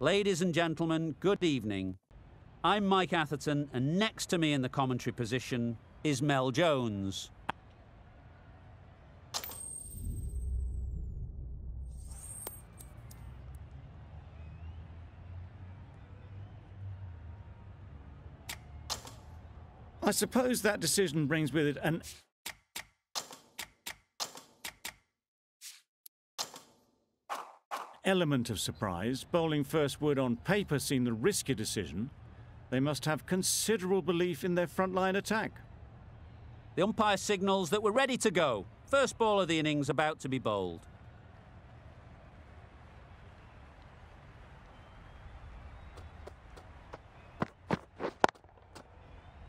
Ladies and gentlemen, good evening. I'm Mike Atherton, and next to me in the commentary position is Mel Jones. I suppose that decision brings with it an element of surprise. Bowling first would on paper seem the riskier decision. They must have considerable belief in their frontline attack. The umpire signals that we're ready to go. First ball of the innings about to be bowled.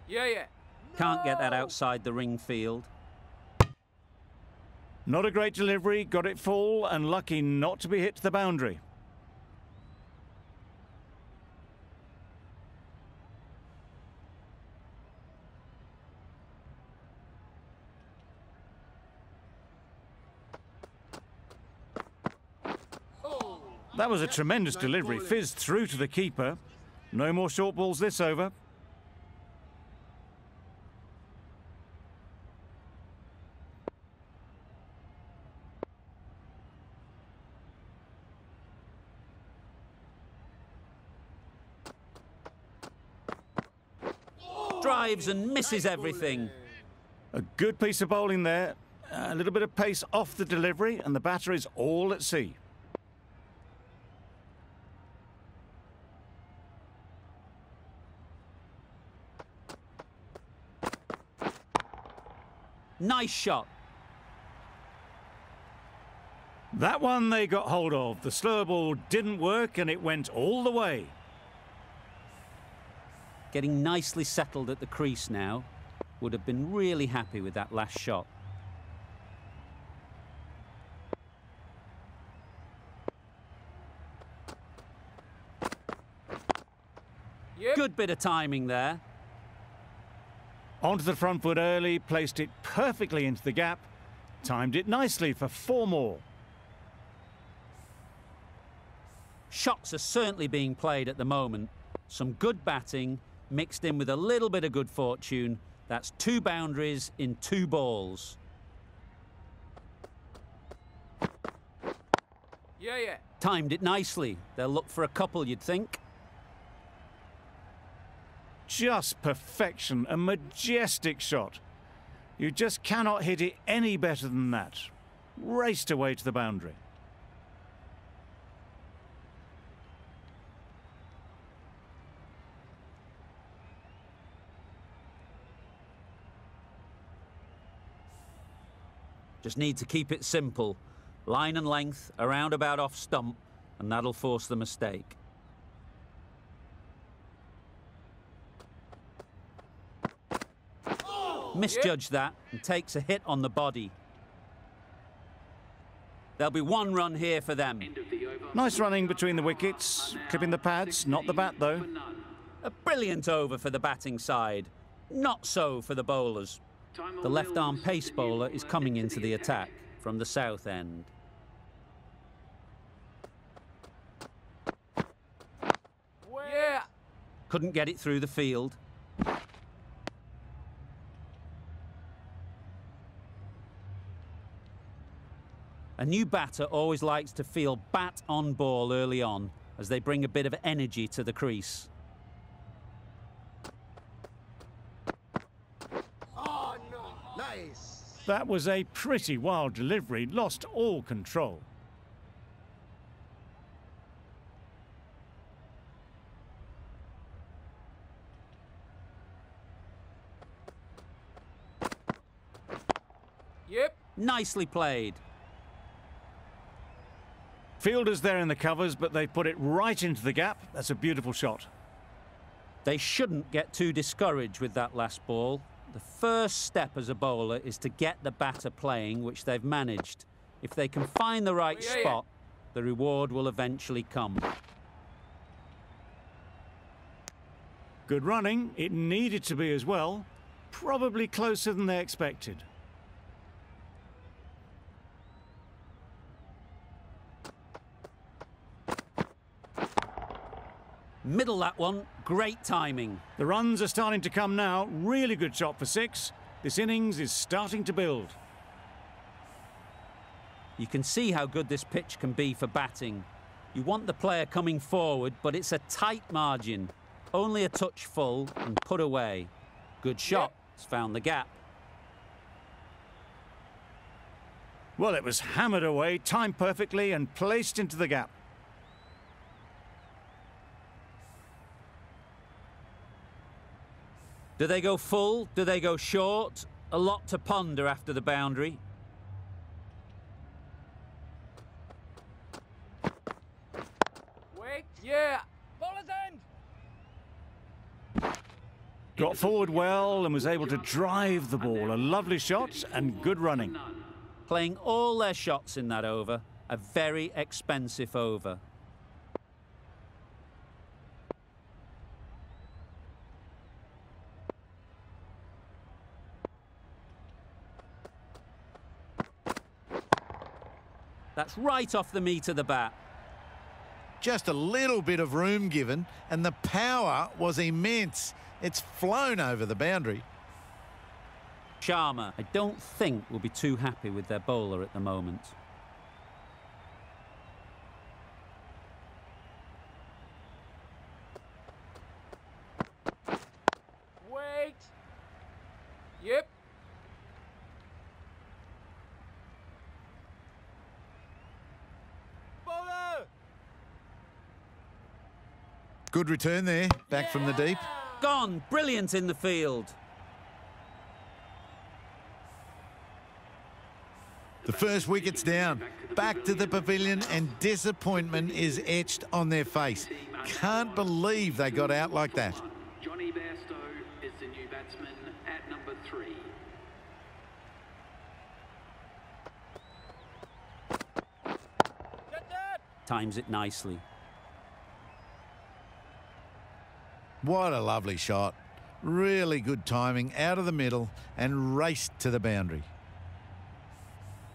Yeah. Can't get that outside the ring field. Not a great delivery, got it full and lucky not to be hit to the boundary. That was a tremendous delivery, fizzed through to the keeper. No more short balls this over. Drives and misses everything. A good piece of bowling there. A little bit of pace off the delivery and the batter is all at sea. Nice shot. That one they got hold of. The slower ball didn't work and it went all the way. Getting nicely settled at the crease now. Would have been really happy with that last shot. Yep. Good bit of timing there. Onto the front foot early, placed it perfectly into the gap. Timed it nicely for 4 more. Shots are certainly being played at the moment. Some good batting mixed in with a little bit of good fortune. That's 2 boundaries in 2 balls. Yeah. Timed it nicely. They'll look for a couple, you'd think. Just perfection, a majestic shot. You just cannot hit it any better than that. Raced away to the boundary. Just need to keep it simple. Line and length, around about off stump, and that'll force the mistake. Misjudged that and takes a hit on the body. There'll be 1 run here for them. Nice running between the wickets, clipping the pads, not the bat though. A brilliant over for the batting side. Not so for the bowlers. The left-arm pace bowler is coming into the attack from the south end. Yeah. Couldn't get it through the field. A new batter always likes to feel bat on ball early on as they bring a bit of energy to the crease. Oh, no. Nice. That was a pretty wild delivery, lost all control. Yep. Nicely played. Fielders there in the covers, but they put it right into the gap. That's a beautiful shot. They shouldn't get too discouraged with that last ball. The first step as a bowler is to get the batter playing, which they've managed. If they can find the right spot, the reward will eventually come. Good running. It needed to be as well. Probably closer than they expected. Middle that one. Great timing. The runs are starting to come now. Really good shot for 6. This innings is starting to build. You can see how good this pitch can be for batting. You want the player coming forward, but it's a tight margin. Only a touch full and put away. Good shot. It's found the gap. Well, it was hammered away, timed perfectly and placed into the gap. Do they go full? Do they go short? A lot to ponder after the boundary. Wait. Yeah. Bowler's end. Got forward well and was able to drive the ball. A lovely shot and good running. Playing all their shots in that over. A very expensive over. That's right off the meat of the bat. Just a little bit of room given, and the power was immense. It's flown over the boundary. Sharma, I don't think will be too happy with their bowler at the moment. Wait. Yep. Bowler. Good return there, back from the deep. Gone. Brilliant in the field. The first wicket's down. Back to the pavilion and disappointment is etched on their face. Can't believe they got out like that. Johnny Bairstow is the new batsman at number 3. Get that. Times it nicely. What a lovely shot. Really good timing out of the middle and raced to the boundary.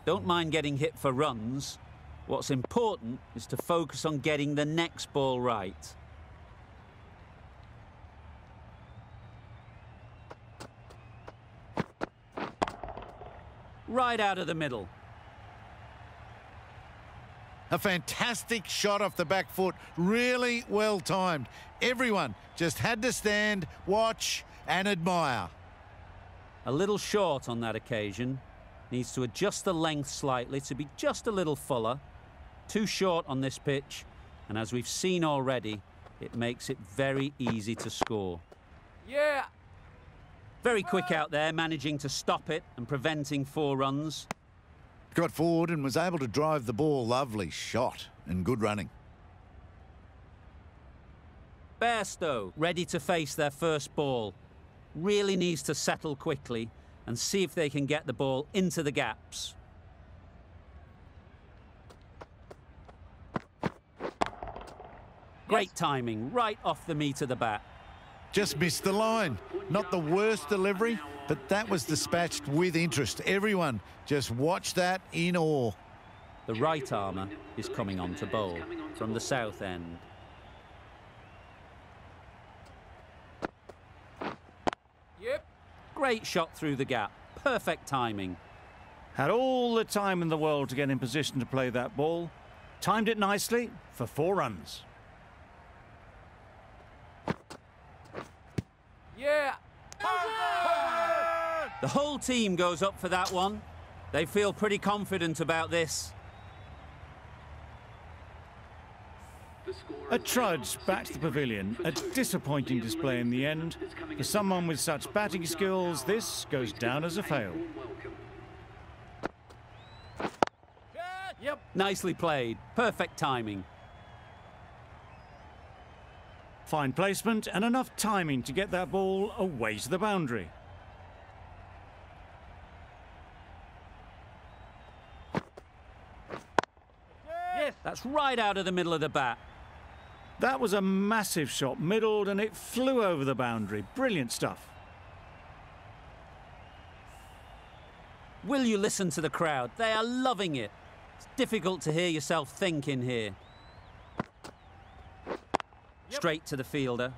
Don't mind getting hit for runs. What's important is to focus on getting the next ball right. Right out of the middle. A fantastic shot off the back foot. Really well timed. Everyone just had to stand, watch and admire. A little short on that occasion. Needs to adjust the length slightly to be just a little fuller. Too short on this pitch, and as we've seen already, it makes it very easy to score. Yeah. Very quick out there, managing to stop it and preventing 4 runs. Got forward and was able to drive the ball. Lovely shot and good running. Bairstow ready to face their first ball. Really needs to settle quickly and see if they can get the ball into the gaps. Great timing, right off the meat of the bat. Just missed the line. Not the worst delivery, but that was dispatched with interest. Everyone just watched that in awe. The right armour is coming on to bowl from the south end. Yep. Great shot through the gap. Perfect timing. Had all the time in the world to get in position to play that ball. Timed it nicely for 4 runs. Yeah. The whole team goes up for that one. They feel pretty confident about this. A trudge back to the pavilion. A disappointing display in the end. For someone with such batting skills, this goes down as a fail. Yep. Nicely played. Perfect timing. Fine placement and enough timing to get that ball away to the boundary. Yes. That's right out of the middle of the bat. That was a massive shot, middled, and it flew over the boundary. Brilliant stuff. Will you listen to the crowd? They are loving it. It's difficult to hear yourself think in here. Straight to the fielder.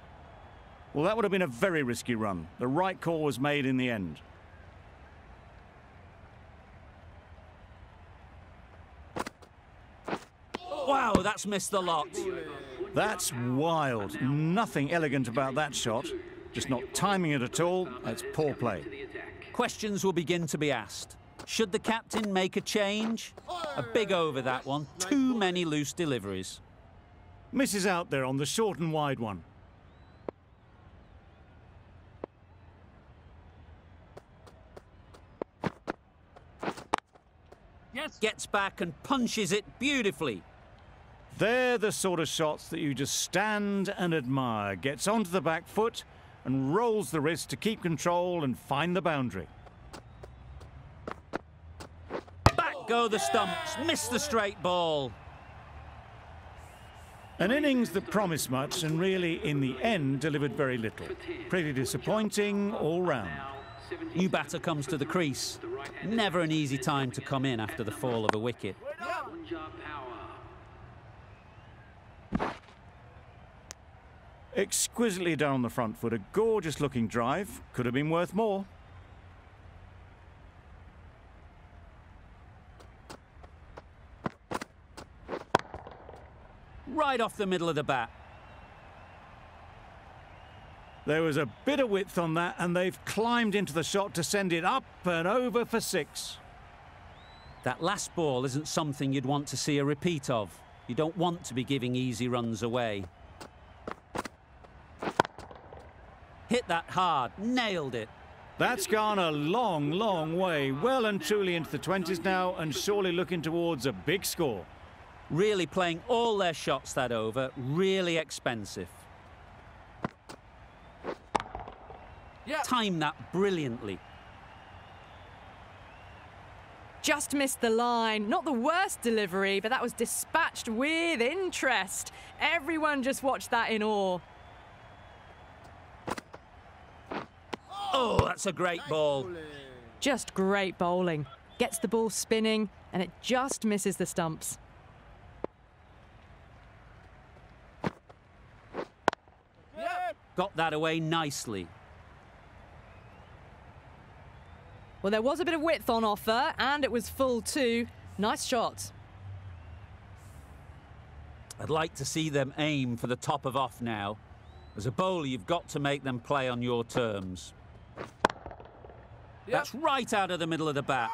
Well, that would have been a very risky run. The right call was made in the end. Wow, that's missed the lot. That's wild. Nothing elegant about that shot. Just not timing it at all. That's poor play. Questions will begin to be asked. Should the captain make a change? A big over, that one. Too many loose deliveries. Misses out there on the short and wide one. Yes. Gets back and punches it beautifully. They're the sort of shots that you just stand and admire. Gets onto the back foot and rolls the wrist to keep control and find the boundary. Back go the stumps. Missed the straight ball. An innings that promised much and really, in the end, delivered very little. Pretty disappointing all round. New batter comes to the crease. Never an easy time to come in after the fall of a wicket. Exquisitely down the front foot, a gorgeous looking drive. Could have been worth more. Right off the middle of the bat. There was a bit of width on that, and they've climbed into the shot to send it up and over for 6. That last ball isn't something you'd want to see a repeat of. You don't want to be giving easy runs away. Hit that hard, nailed it. That's gone a long, long way. Well and truly into the 20s now, and surely looking towards a big score. Really playing all their shots that over, really expensive. Timed that brilliantly. Just missed the line. Not the worst delivery, but that was dispatched with interest. Everyone just watched that in awe. Oh, that's a great ball. Just great bowling. Gets the ball spinning, and it just misses the stumps. Got that away nicely. Well, there was a bit of width on offer, and it was full too. Nice shot. I'd like to see them aim for the top of off now. As a bowler, you've got to make them play on your terms. That's right out of the middle of the bat.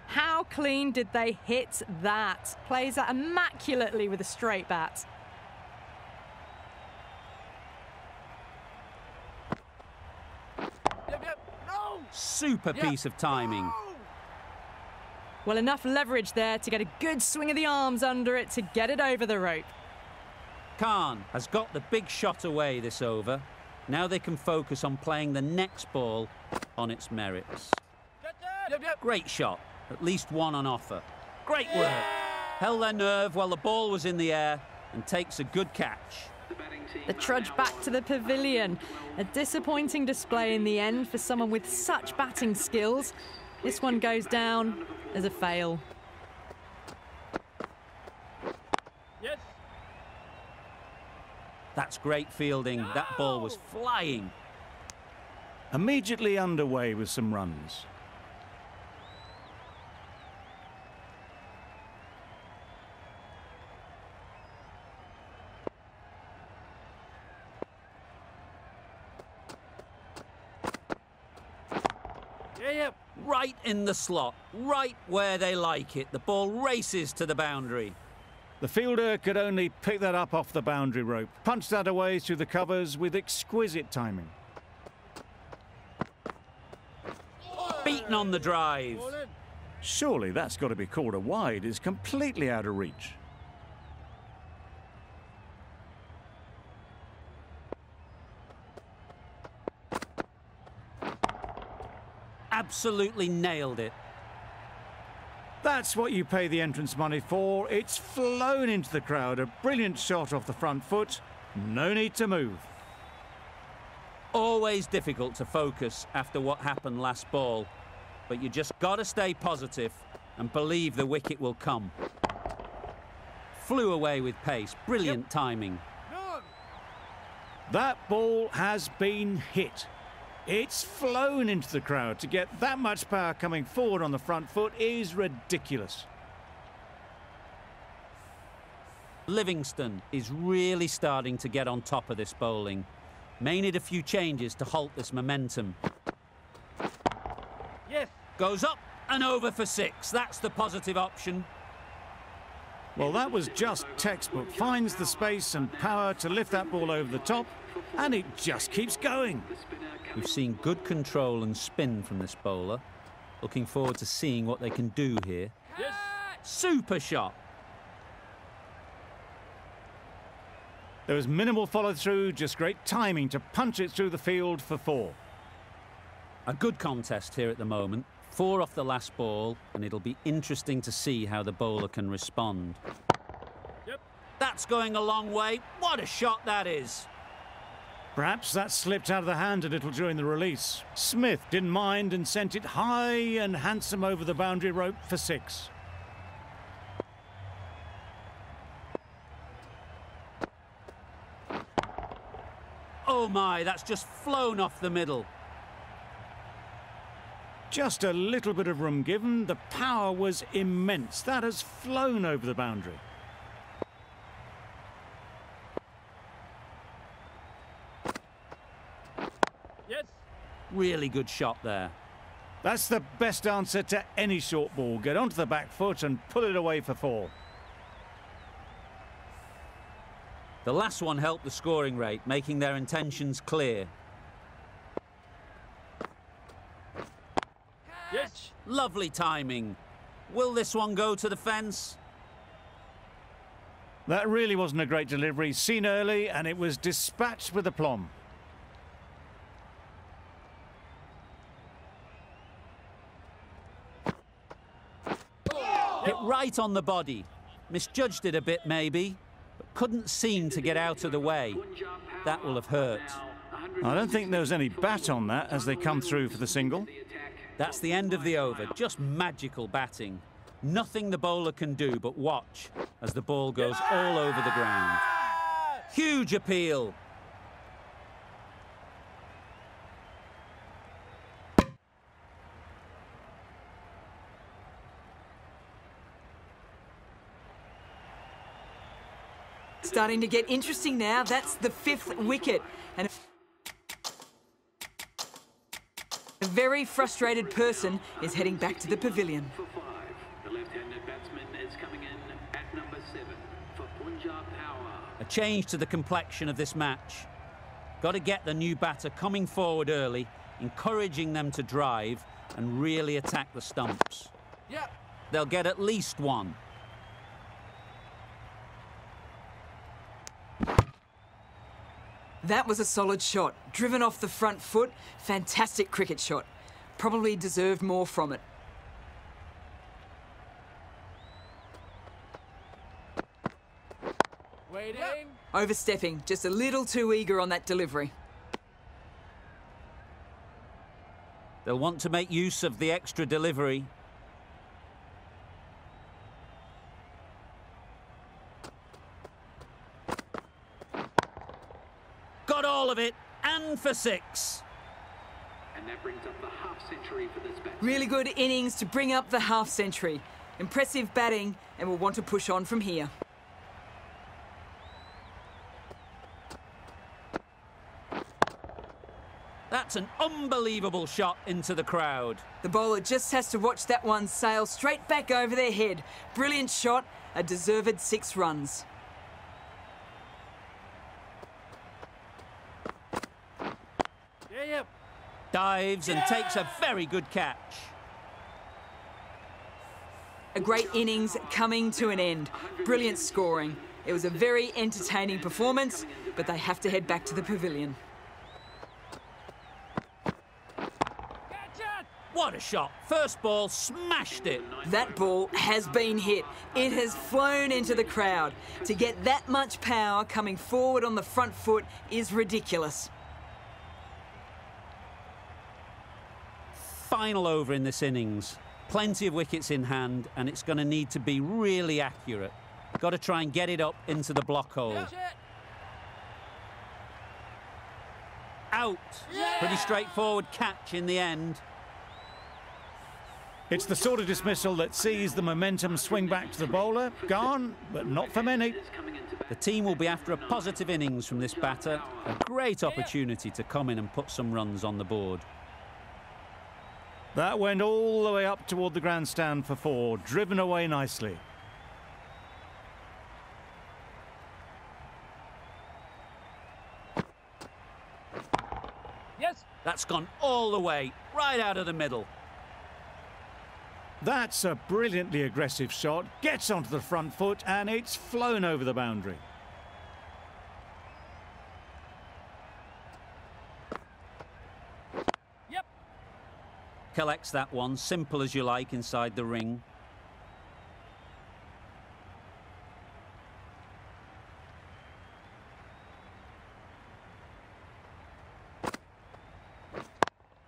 How clean did they hit that? Plays that immaculately with a straight bat. Super piece of timing. Well, enough leverage there to get a good swing of the arms under it to get it over the rope. Khan has got the big shot away this over. Now they can focus on playing the next ball on its merits. Great shot. At least one on offer. Great work. Held their nerve while the ball was in the air and takes a good catch. The trudge back to the pavilion. A disappointing display in the end for someone with such batting skills. This one goes down as a fail. That's great fielding. That ball was flying. Immediately underway with some runs. Right in the slot, right where they like it. The ball races to the boundary. The fielder could only pick that up off the boundary rope. Punched that away through the covers with exquisite timing. Beaten on the drive. Surely that's got to be called a wide. It's completely out of reach. Absolutely nailed it. That's what you pay the entrance money for. It's flown into the crowd. A brilliant shot off the front foot. No need to move. Always difficult to focus after what happened last ball, but you just got to stay positive and believe the wicket will come. Flew away with pace. Brilliant timing. That ball has been hit. It's flown into the crowd. To get that much power coming forward on the front foot is ridiculous. Livingston is really starting to get on top of this bowling. May need a few changes to halt this momentum. Yes. Goes up and over for 6. That's the positive option. Well, that was just textbook. Finds the space and power to lift that ball over the top, and it just keeps going. We've seen good control and spin from this bowler. Looking forward to seeing what they can do here. Yes. Super shot. There was minimal follow-through, just great timing to punch it through the field for 4. A good contest here at the moment. 4 off the last ball, and it'll be interesting to see how the bowler can respond. Yep. That's going a long way. What a shot that is. Perhaps that slipped out of the hand a little during the release. Smith didn't mind and sent it high and handsome over the boundary rope for 6. Oh my, that's just flown off the middle. Just a little bit of room given. The power was immense. That has flown over the boundary. Yes. Really good shot there. That's the best answer to any short ball. Get onto the back foot and pull it away for 4. The last one helped the scoring rate, making their intentions clear. Yes. Lovely timing. Will this one go to the fence? That really wasn't a great delivery. Seen early, and it was dispatched with aplomb. Hit right on the body. Misjudged it a bit maybe, but couldn't seem to get out of the way. That will have hurt. I don't think there was any bat on that as they come through for the single. That's the end of the over. Just magical batting. Nothing the bowler can do but watch as the ball goes all over the ground. Huge appeal. Starting to get interesting now. That's the 5th wicket. And a very frustrated person is heading back to the pavilion. For 5, the left-handed batsman is coming in at number 7 for Punjab Power. A change to the complexion of this match. Got to get the new batter coming forward early, encouraging them to drive and really attack the stumps. Yep. They'll get at least 1. That was a solid shot. Driven off the front foot. Fantastic cricket shot. Probably deserved more from it. Waiting. Overstepping. Just a little too eager on that delivery. They'll want to make use of the extra delivery. Got all of it, and for 6. And that brings up the half-century for this batsman. Really good innings to bring up the half-century. Impressive batting, and we'll want to push on from here. That's an unbelievable shot into the crowd. The bowler just has to watch that one sail straight back over their head. Brilliant shot, a deserved 6 runs. Yep. Dives and takes a very good catch. A great innings coming to an end. Brilliant scoring. It was a very entertaining performance, but they have to head back to the pavilion. What a shot. First ball, smashed it. That ball has been hit. It has flown into the crowd. To get that much power coming forward on the front foot is ridiculous. Final over in this innings. Plenty of wickets in hand, and it's going to need to be really accurate. Got to try and get it up into the block hole. out. Pretty straightforward catch in the end. It's the sort of dismissal that sees the momentum swing back to the bowler. Gone, but not for many. The team will be after a positive innings from this batter. A great opportunity to come in and put some runs on the board. That went all the way up toward the grandstand for 4, driven away nicely. Yes. That's gone all the way, right out of the middle. That's a brilliantly aggressive shot, gets onto the front foot, and it's flown over the boundary. Yep. Collects that one, simple as you like, inside the ring.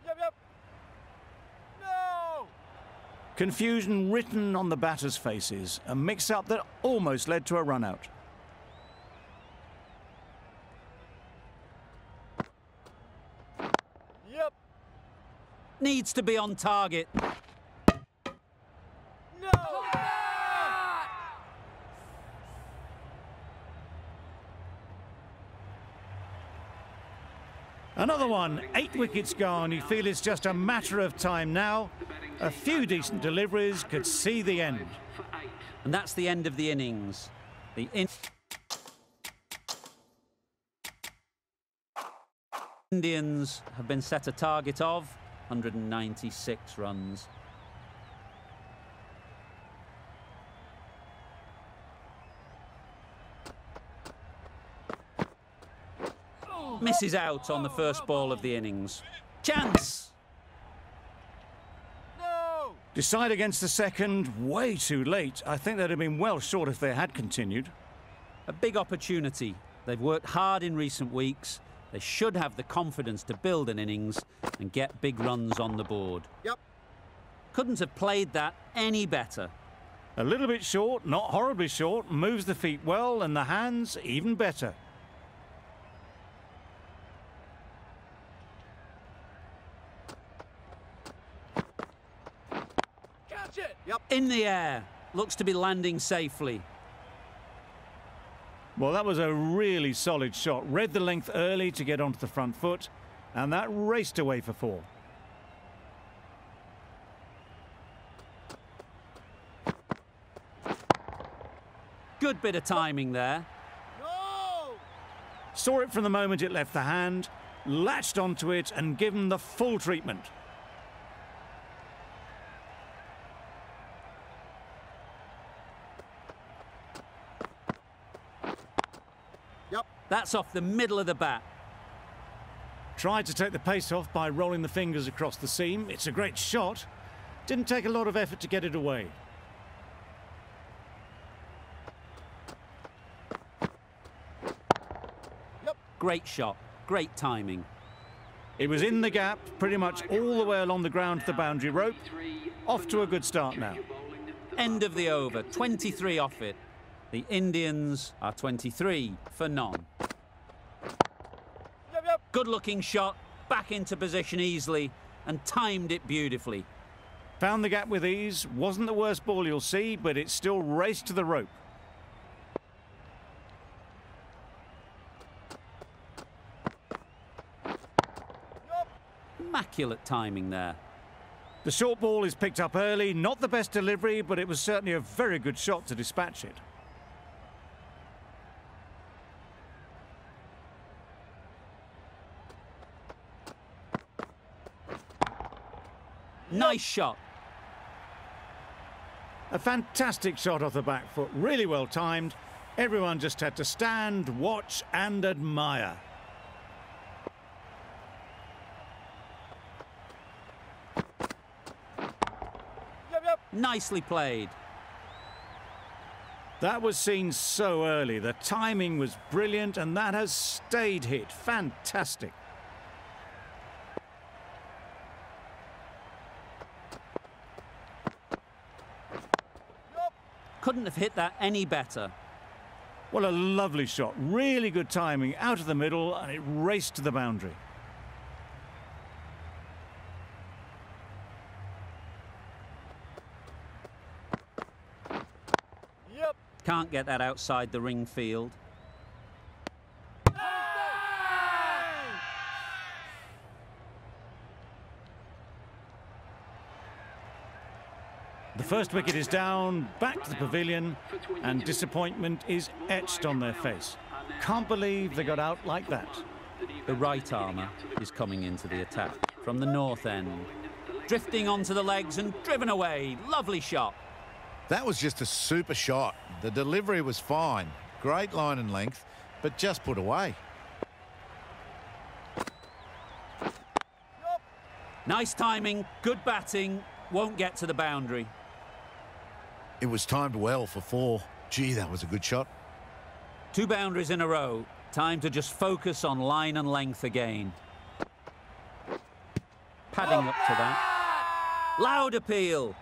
Yep. No. Confusion written on the batters' faces, a mix-up that almost led to a run-out. Yep. Needs to be on target. No. Another one, 8 wickets gone. You feel it's just a matter of time now. A few decent deliveries could see the end. And that's the end of the innings. The Indians have been set a target of 196 runs. Misses out on the first ball of the innings. Chance! No. Decide against the second, way too late. I think they'd have been well short if they had continued. A big opportunity. They've worked hard in recent weeks. They should have the confidence to build an innings and get big runs on the board. Yep. Couldn't have played that any better. A little bit short, not horribly short, moves the feet well and the hands even better. Catch it. Yep. In the air. Looks to be landing safely. Well, that was a really solid shot. Read the length early to get onto the front foot, and that raced away for 4. Good bit of timing there. No. Saw it from the moment it left the hand, latched onto it and given the full treatment. That's off the middle of the bat. Tried to take the pace off by rolling the fingers across the seam. It's a great shot. Didn't take a lot of effort to get it away. Great shot. Great timing. It was in the gap, pretty much all the way along the ground to the boundary rope. Off to a good start now. End of the over. 23 off it. The Indians are 23 for none. Good-looking shot, back into position easily, and timed it beautifully. Found the gap with ease. Wasn't the worst ball you'll see, but it still raced to the rope. Immaculate timing there. The short ball is picked up early. Not the best delivery, but it was certainly a very good shot to dispatch it. Nice shot. A fantastic shot off the back foot, really well timed. Everyone just had to stand, watch and admire. Nicely played. That was seen so early. The timing was brilliant and that has stayed hit. Fantastic. Couldn't have hit that any better. Well, a lovely shot. Really good timing out of the middle and it raced to the boundary. Can't get that outside the ring field. The first wicket is down, back to the pavilion, and disappointment is etched on their face. Can't believe they got out like that. The right armour is coming into the attack from the north end. Drifting onto the legs and driven away. Lovely shot. That was just a super shot. The delivery was fine. Great line and length, but just put away. Nice timing, good batting, won't get to the boundary. It was timed well for 4. Gee, that was a good shot. 2 boundaries in a row. Time to just focus on line and length again. Padding up to that. Loud appeal.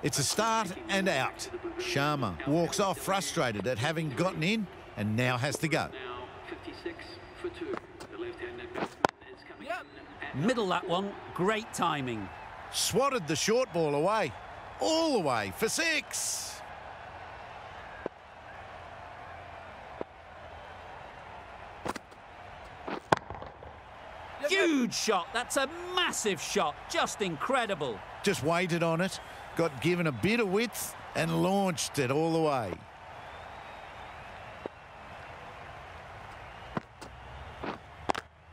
It's a start and out. Sharma walks off frustrated at having gotten in and now has to go. Now 56 for 2. The left-handed batsman is coming in. Middle that one, great timing. Swatted the short ball away. All the way for 6. Huge shot, that's a massive shot, just incredible. Just waited on it, got given a bit of width and launched it all the way.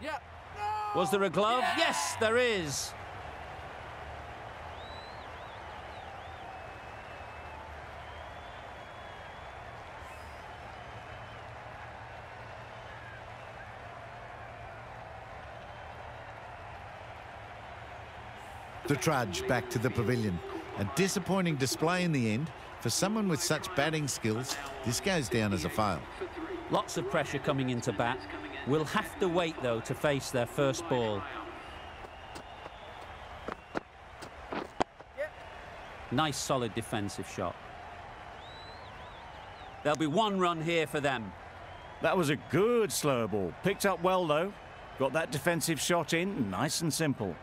Yeah. Was there a glove? Yes, there is. The trudge back to the pavilion. A disappointing display in the end. For someone with such batting skills, this goes down as a fail. Lots of pressure coming into bat. Will have to wait, though, to face their first ball. Nice, solid defensive shot. There'll be 1 run here for them. That was a good slower ball. Picked up well, though. Got that defensive shot in, nice and simple.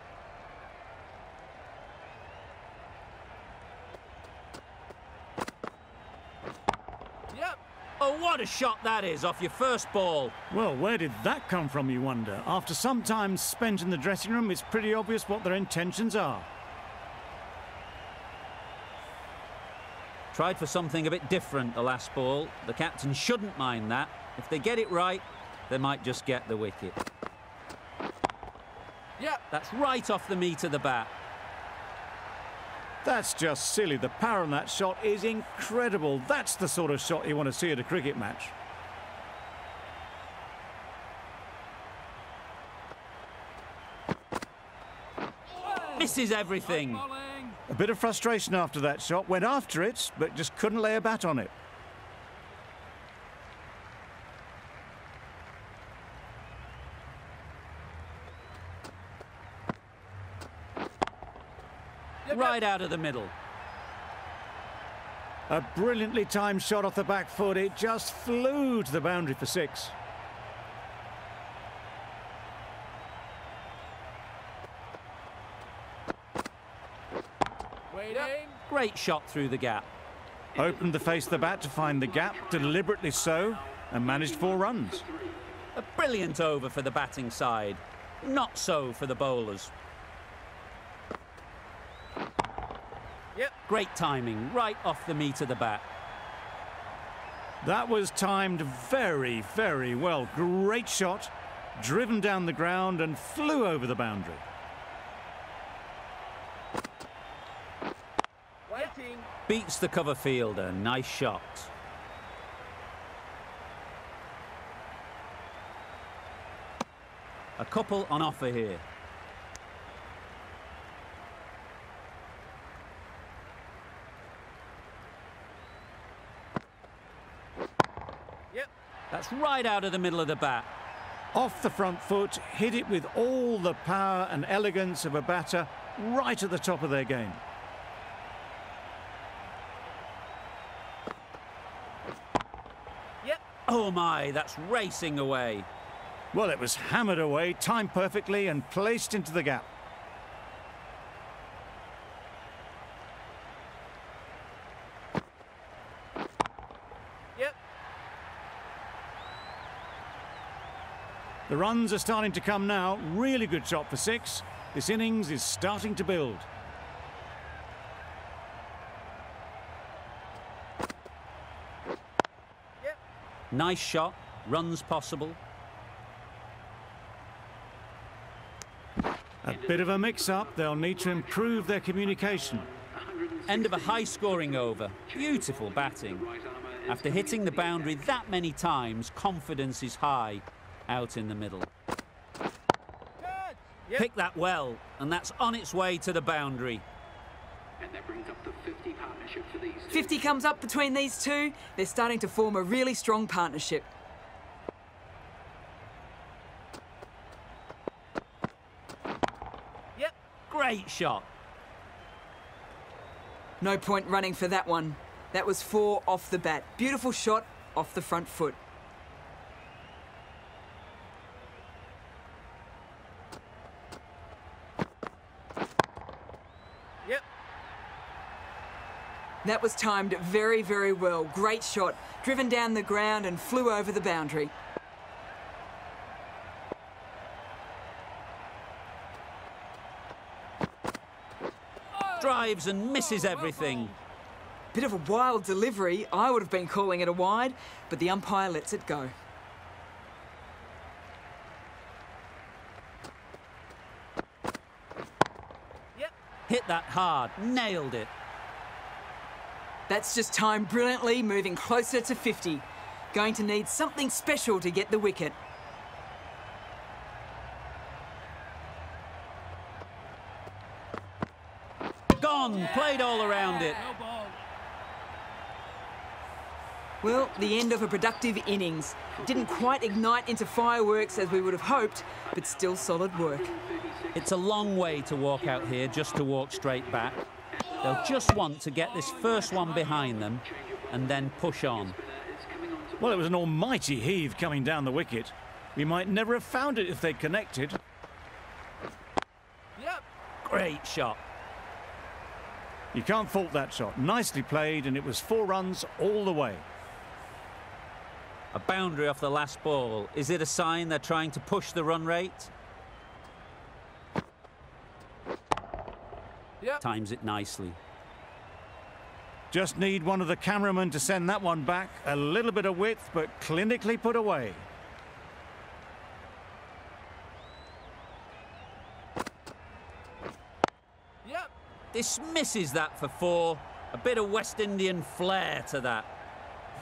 Oh, what a shot that is off your first ball. Well, where did that come from, you wonder? After some time spent in the dressing room, it's pretty obvious what their intentions are. Tried for something a bit different the last ball. The captain shouldn't mind that. If they get it right, they might just get the wicket. Yeah. That's right off the meat of the bat. That's just silly. The power on that shot is incredible. That's the sort of shot you want to see at a cricket match. Misses everything. A bit of frustration after that shot. Went after it, but just couldn't lay a bat on it. Right out of the middle. A brilliantly timed shot off the back foot. It just flew to the boundary for 6. Waiting. Great shot through the gap. Opened the face of the bat to find the gap, deliberately so, and managed 4 runs. A brilliant over for the batting side. Not so for the bowlers. Yep. Great timing, right off the meat of the bat. That was timed very, very well. Great shot, driven down the ground and flew over the boundary. Waiting. Beats the cover fielder, nice shot. A couple on offer here. Yep. That's right out of the middle of the bat. Off the front foot, hit it with all the power and elegance of a batter, right at the top of their game. Yep. Oh my, that's racing away. Well, it was hammered away, timed perfectly and placed into the gap. The runs are starting to come now. Really good shot for 6. This innings is starting to build. Yep. Nice shot. Runs possible. A bit of a mix-up. They'll need to improve their communication. End of a high-scoring over. Beautiful batting. After hitting the boundary that many times, confidence is high out in the middle. Yep. Pick that well, and that's on its way to the boundary. And that brings up the 50 partnership for these two. 50 comes up between these two. They're starting to form a really strong partnership. Yep. Great shot. No point running for that one. That was 4 off the bat. Beautiful shot off the front foot. Yep. That was timed very, very well. Great shot. Driven down the ground and flew over the boundary. Drives and misses everything. Bit of a wild delivery. I would have been calling it a wide, but the umpire lets it go. Yep. Hit that hard. Nailed it. That's just timed brilliantly, moving closer to 50. Going to need something special to get the wicket. Gone. Played all around it. Well, the end of a productive innings. Didn't quite ignite into fireworks as we would have hoped, but still solid work. It's a long way to walk out here just to walk straight back. They'll just want to get this first one behind them and then push on. Well, it was an almighty heave coming down the wicket. We might never have found it if they'd connected. Yep. Great shot. You can't fault that shot. Nicely played, and it was 4 runs all the way. A boundary off the last ball. Is it a sign they're trying to push the run rate? Yep. Times it nicely. Just need one of the cameramen to send that one back. A little bit of width, but clinically put away. Yep. Dismisses that for 4. A bit of West Indian flair to that.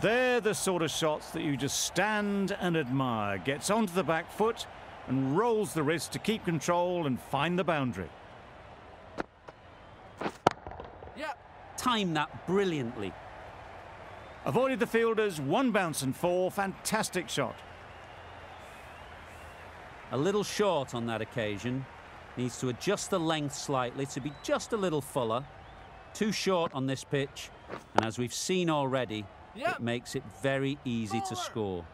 They're the sort of shots that you just stand and admire. Gets onto the back foot and rolls the wrist to keep control and find the boundary. Yep. Timed that brilliantly. Avoided the fielders, 1 bounce and 4. Fantastic shot. A little short on that occasion. Needs to adjust the length slightly to be just a little fuller. Too short on this pitch, and as we've seen already, Yep. it makes it very easy to score.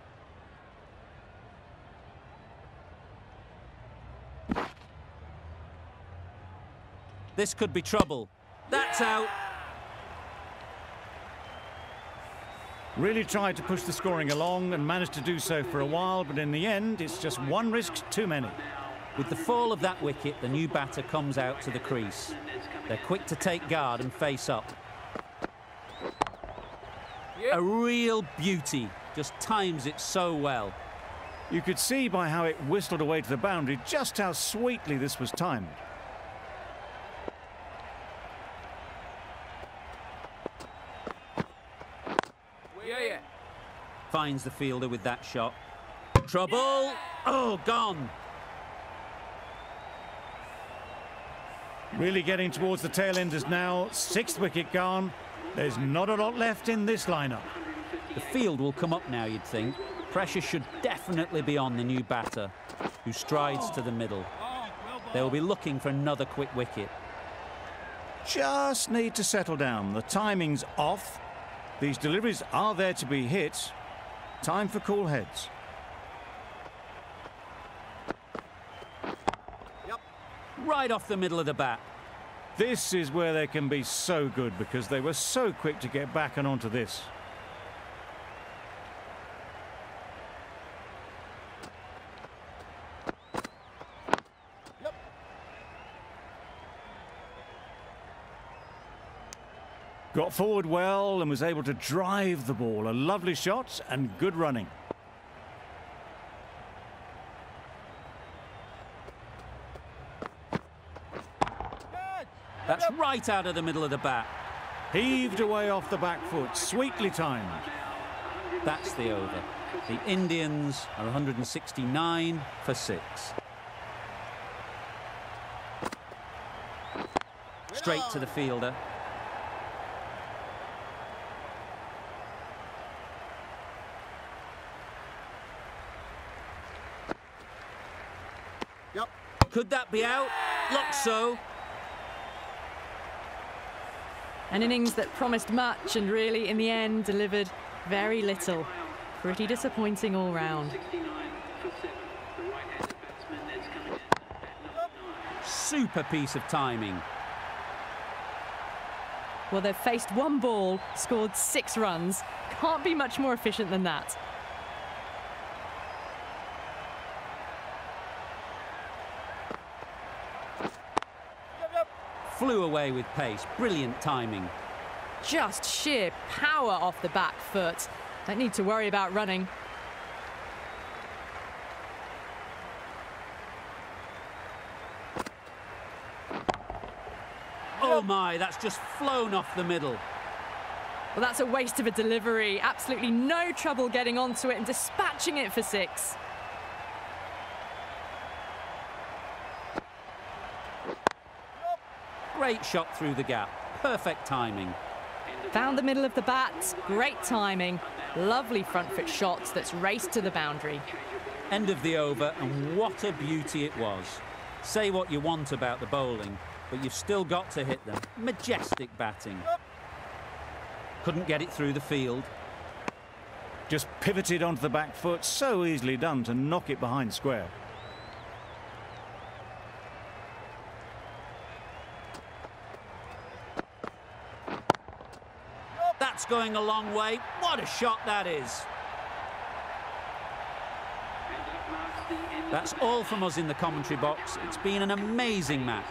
This could be trouble. That's out. Really tried to push the scoring along and managed to do so for a while, but in the end, it's just 1 risk too many. With the fall of that wicket, the new batter comes out to the crease. They're quick to take guard and face up. Yep. A real beauty. Just times it so well. You could see by how it whistled away to the boundary just how sweetly this was timed. Yeah. Finds the fielder with that shot. Trouble. Oh, gone. Really getting towards the tail enders now. 6th wicket gone. There's not a lot left in this lineup. The field will come up now, you'd think. Pressure should definitely be on the new batter, who strides to the middle. They will be looking for another quick wicket. Just need to settle down. The timing's off. These deliveries are there to be hit. Time for cool heads. Yep. Right off the middle of the bat. This is where they can be so good because they were so quick to get back and onto this. Got forward well and was able to drive the ball. A lovely shot and good running. That's right out of the middle of the bat. Heaved away off the back foot, sweetly timed. That's the over. The Indians are 169 for 6. Straight to the fielder. Yep. Could that be out? Looks so. An innings that promised much and really, in the end, delivered very little. Pretty disappointing all round. 69 for 7. The right-handed batsman is coming in at number 9. Super piece of timing. Well, they've faced one ball, scored 6 runs. Can't be much more efficient than that. Flew away with pace. Brilliant timing. Just sheer power off the back foot. Don't need to worry about running. Oh my, that's just flown off the middle. Well, that's a waste of a delivery. Absolutely no trouble getting onto it and dispatching it for 6. Great shot through the gap. Perfect timing. Found the middle of the bat. Great timing. Lovely front foot shots that's raced to the boundary. End of the over, and what a beauty it was. Say what you want about the bowling, but you've still got to hit them. Majestic batting. Couldn't get it through the field. Just pivoted onto the back foot, so easily done to knock it behind square. That's going a long way. What a shot that is. That's all from us in the commentary box. It's been an amazing match.